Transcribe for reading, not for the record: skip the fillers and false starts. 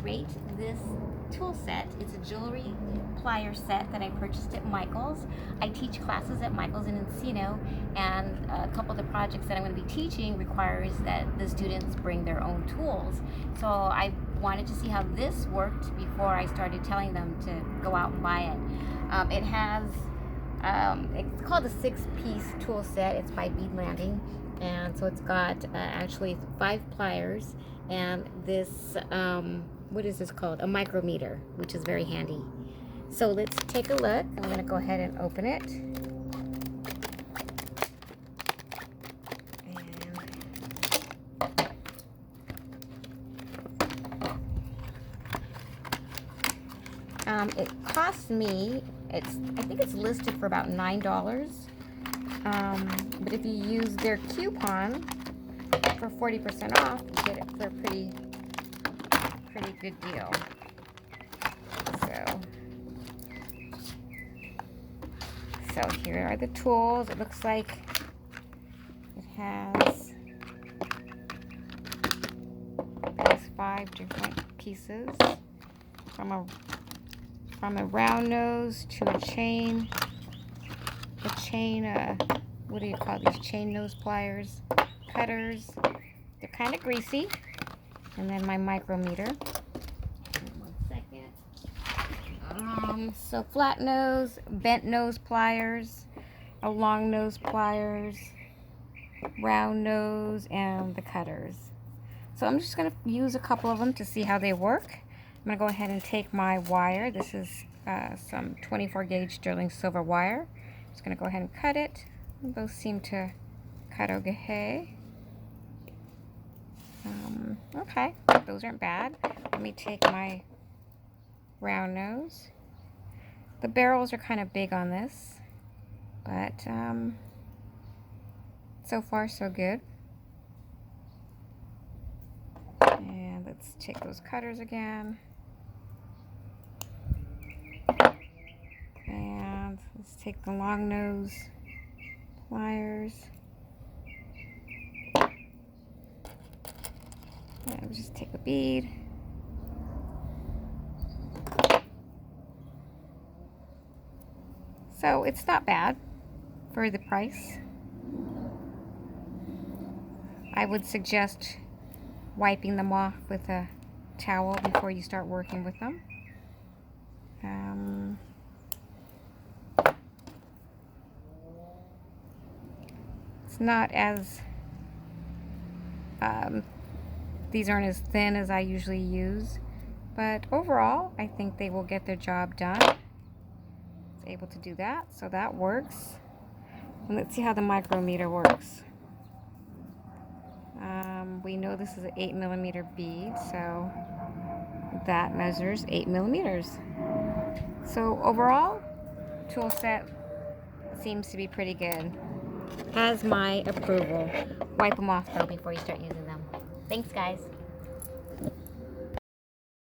rate this tool set. It's a jewelry plier set that I purchased at Michael's. I teach classes at Michael's in Encino, and a couple of the projects that I'm going to be teaching requires that the students bring their own tools. So I wanted to see how this worked before I started telling them to go out and buy it. It has, it's called a 6-piece tool set. It's by Bead, and so it's got actually 5 pliers and this, what is this called? A micrometer, which is very handy. So let's take a look. I'm going to go ahead and open it. It cost me, I think it's listed for about $9. But if you use their coupon for 40% off, you get it for a pretty good deal. So here are the tools. It looks like it has these 5 different pieces, from a round nose to a chain, what do you call these? Chain nose pliers, cutters. They're kind of greasy. And then my micrometer. One second. So flat nose, bent nose pliers, a long nose pliers, round nose, and the cutters. So I'm just going to use a couple of them to see how they work. I'm going to go ahead and take my wire. This is some 24 gauge sterling silver wire. Just going to go ahead and cut it. Those seem to cut okay. Okay, those aren't bad. Let me take my round nose. The barrels are kind of big on this, but so far so good. And let's take those cutters again. And let's take the long nose pliers. And just take a bead. So it's not bad for the price. I would suggest wiping them off with a towel before you start working with them. It's not as, these aren't as thin as I usually use, but overall I think they will get their job done. It's able to do that, so that works. And let's see how the micrometer works. We know this is an 8mm bead, so that measures 8 millimeters. So overall, tool set seems to be pretty good. Has my approval. Wipe them off though before you start using them. Thanks, guys.